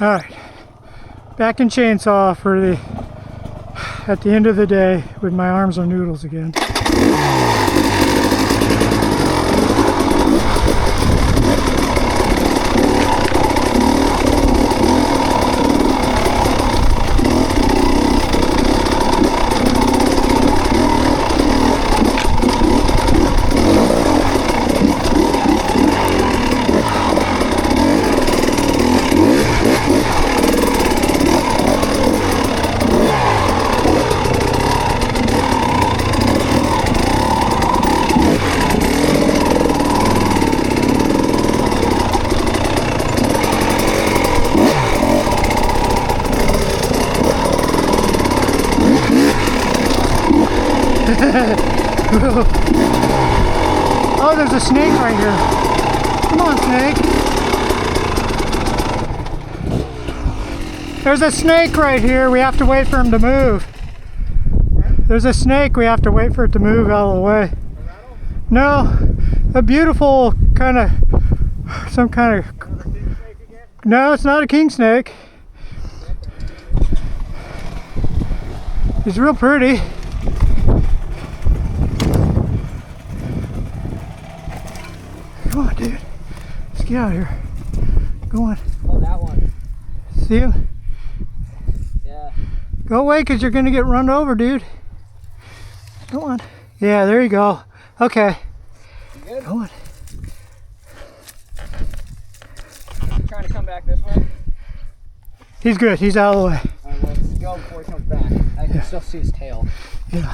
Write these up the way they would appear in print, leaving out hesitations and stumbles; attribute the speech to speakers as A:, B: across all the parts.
A: Alright, back in chainsaw for at the end of the day with my arms on noodles again. Oh, there's a snake right here. Come on, snake. There's a snake right here. We have to wait for him to move. There's a snake. We have to wait for it to move out of the way. No, a beautiful kind of, some kind of, no, it's not a king snake. He's real pretty. Come on, dude. Let's get out of here. Go on.
B: Oh, that one.
A: See him?
B: Yeah.
A: Go away, because you're going to get run over, dude. Go on. Yeah, there you go. Okay.
B: You good?
A: Go on.
B: You trying to come back this way?
A: He's good. He's out of the way.
B: Alright, well, let's go before he comes back. I can still see his tail.
A: Yeah.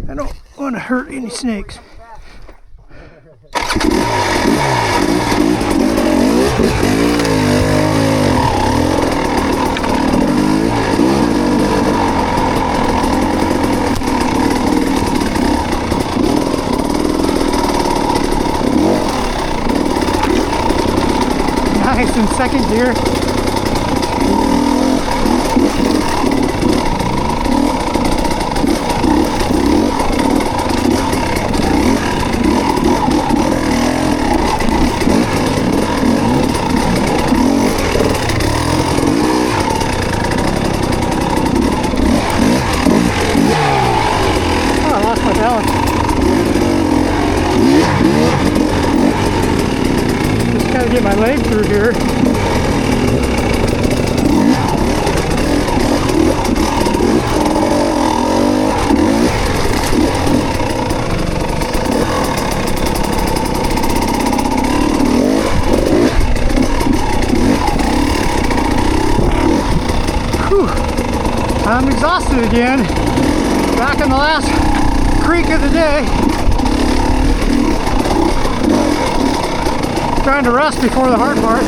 A: I don't want to hurt any snakes. Nice, in second gear. Get my leg through here. Whew. I'm exhausted again. Back in the last creek of the day. Trying to rest before the hard part.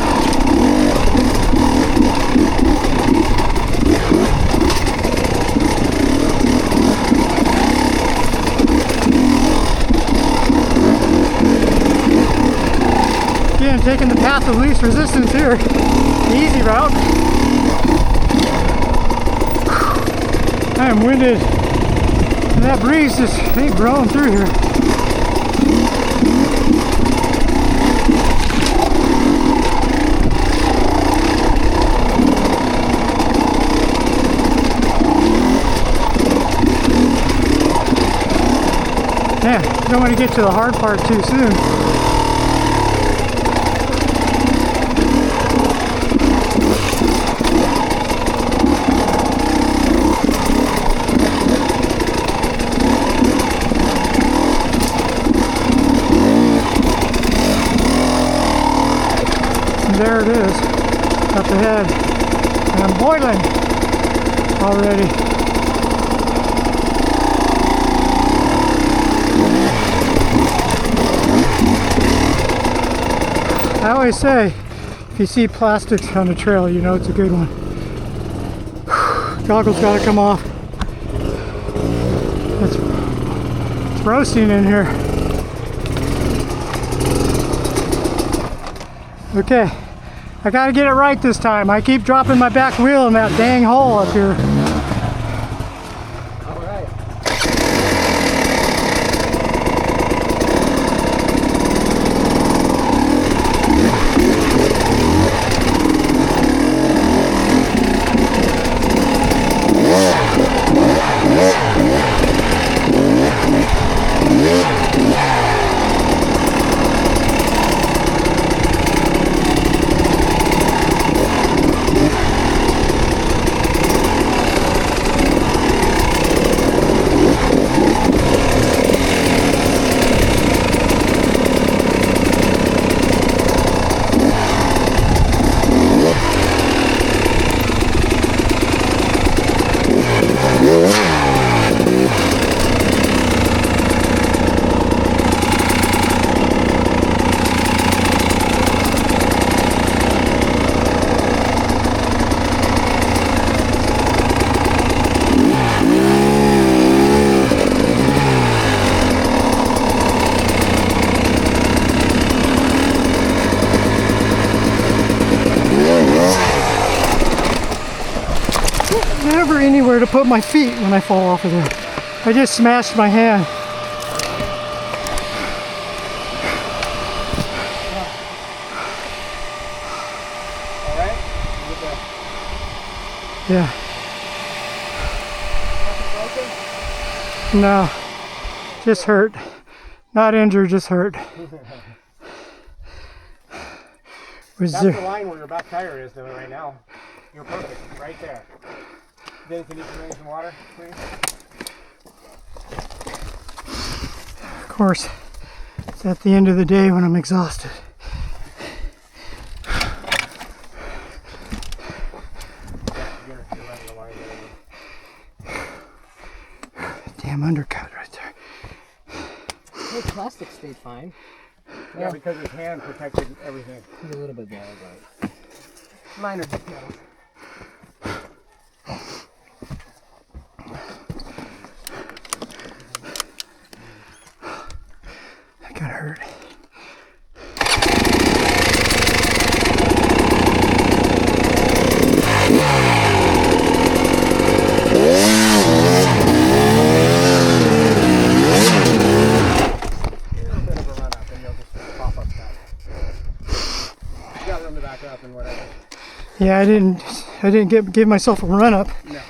A: Again, taking the path of least resistance here. The easy route. I am winded. And that breeze just ain't blowing through here. Yeah, you don't want to get to the hard part too soon. And there it is, up ahead. And I'm boiling already. I always say, if you see plastics on the trail, you know it's a good one. Goggles gotta come off. It's roasting in here. Okay, I gotta get it right this time. I keep dropping my back wheel in that dang hole up here. never anywhere to put my feet when I fall off of there. I just smashed my hand.
B: All right?
A: Yeah.
B: Nothing broken?
A: No. Just hurt. Not injured, just hurt. Was
B: That's
A: there?
B: the line where your back tire is though right now. You're perfect, right there. Then can you bring some water, please?
A: Of course, it's at the end of the day when I'm exhausted.
B: You're right in the line there.
A: Damn undercut right there.
B: The plastic stayed fine. Yeah, because his hand protected everything. He's a little bit bald, but minor details.
A: That got hurt.
B: Up and whatever.
A: Yeah, I didn't give myself a run up.
B: No.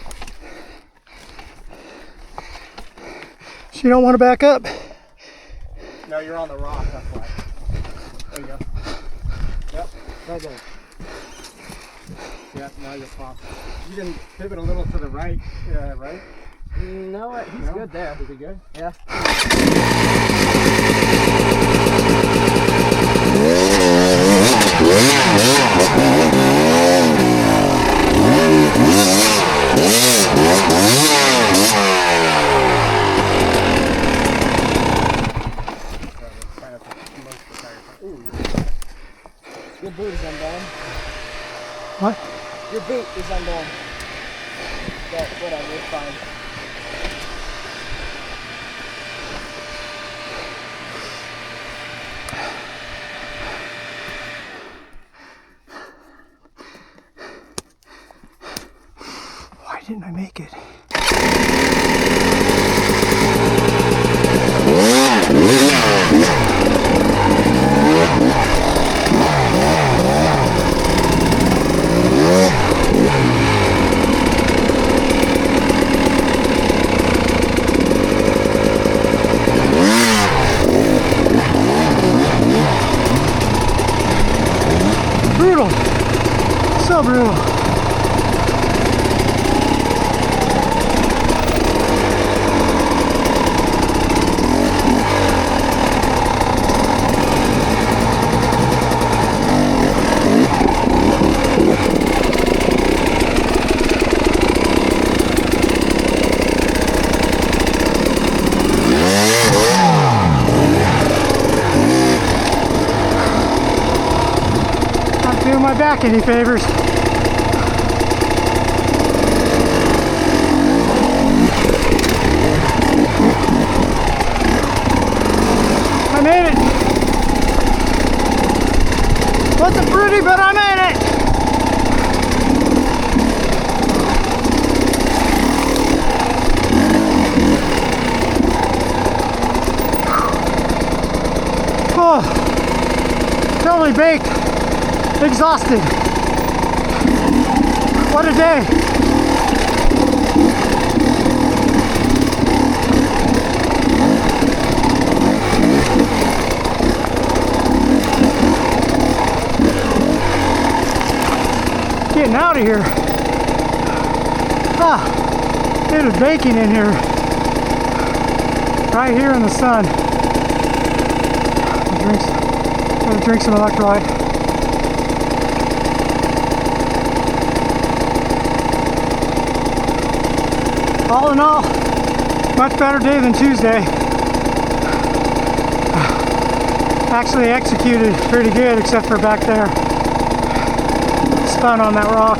A: She don't want to back up.
B: No, you're on the rock, that's why. There you go. Yep, right there. Yeah, now you're fine. You can pivot a little to the right, right? No, he's good there. Is he good? Yeah. Your boot is undone.
A: What?
B: Your boot is undone. But whatever, it's fine.
A: Why didn't I make it? Brutal. So brutal. Not doing my back any favors. I made it. Wasn't pretty, but I made it. Oh, totally baked. Exhausted. What a day. Getting out of here. Ah, it was baking in here. Right here in the sun. Gonna drink some electrolyte. All in all, much better day than Tuesday. Actually executed pretty good, except for back there. Spun on that rock.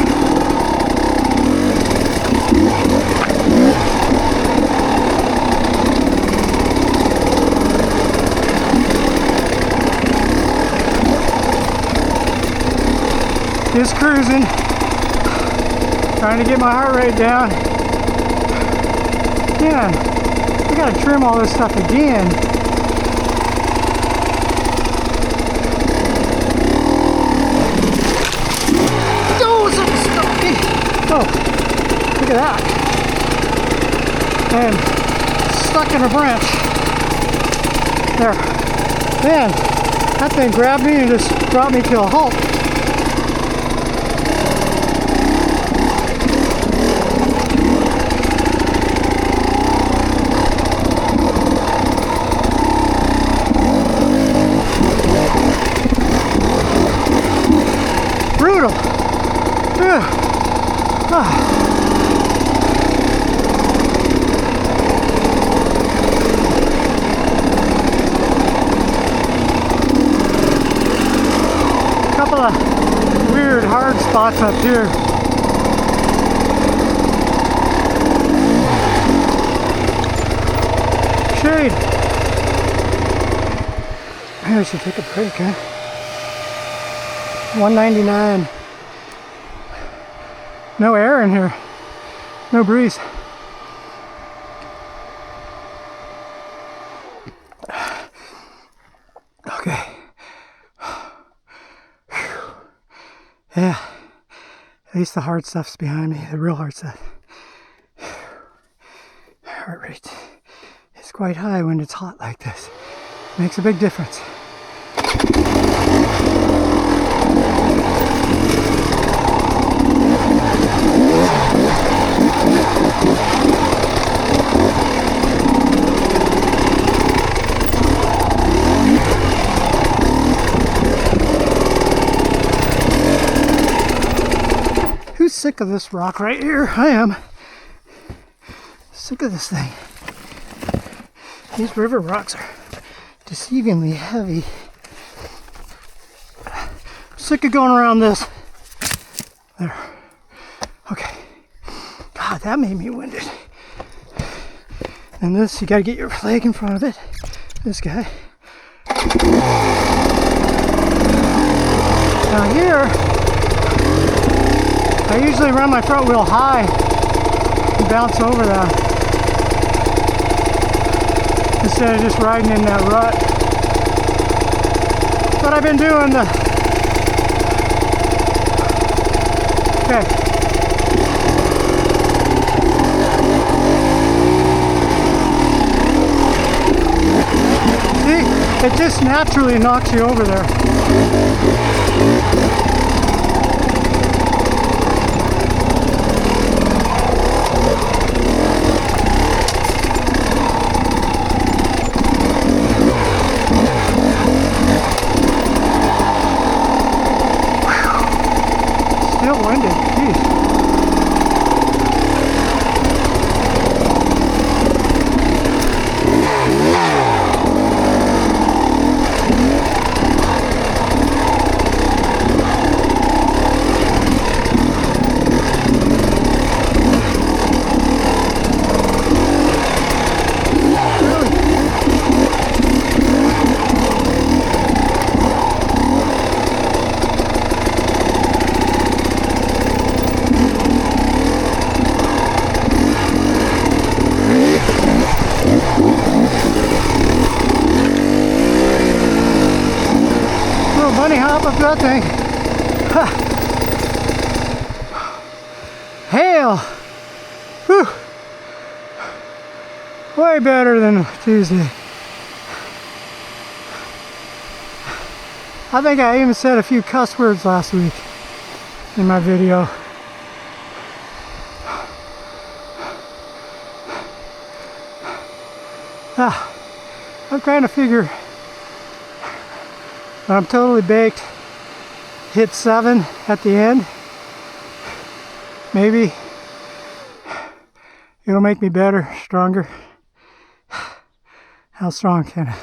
A: Just cruising, trying to get my heart rate down. Man, we gotta trim all this stuff again. Oh, something stuck me. Oh, look at that. And stuck in a branch. There. Man, that thing grabbed me and just brought me to a halt. Brutal. Couple of weird hard spots up here. Shade. Maybe I should take a break, huh? 199. No air in here. No breeze. Okay. Yeah. At least the hard stuff's behind me. The real hard stuff. Heart rate is quite high when it's hot like this. Makes a big difference. Who's sick of this rock right here? I am. Sick of this thing. These river rocks are deceivingly heavy. Sick of going around this. There. Okay. God, that made me winded. And this, you gotta get your leg in front of it. This guy. Now here, I usually run my front wheel high and bounce over that instead of just riding in that rut. But I've been doing the... Okay. See, it just naturally knocks you over there. Still winded, geez. Bunny hop up that thing. Ha. Hail. Whew. Way better than Tuesday. I think I even said a few cuss words last week in my video. I'm trying to figure. I'm totally baked. Hit 7 at the end. Maybe it'll make me better, stronger. How strong can a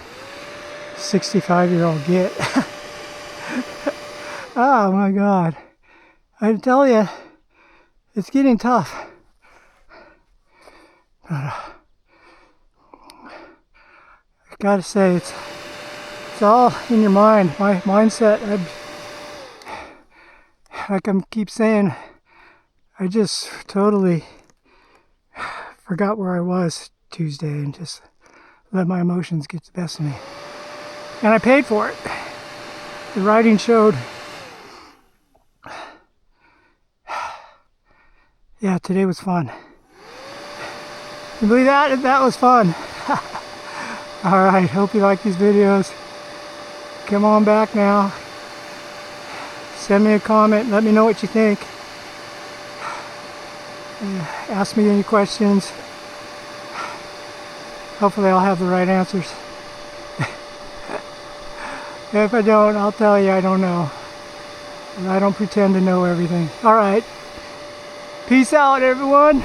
A: 65-year-old get? Oh my God. I tell you, it's getting tough. But, I gotta say, it's all in your mind. My mindset, like I keep saying, I just totally forgot where I was Tuesday and just let my emotions get the best of me. And I paid for it. The writing showed. Yeah, today was fun. You believe that? That was fun. Alright, hope you like these videos. Come on back now. Send me a comment, let me know what you think. Ask me any questions. Hopefully I'll have the right answers. If I don't, I'll tell you I don't know. I don't pretend to know everything. Alright. Peace out, everyone.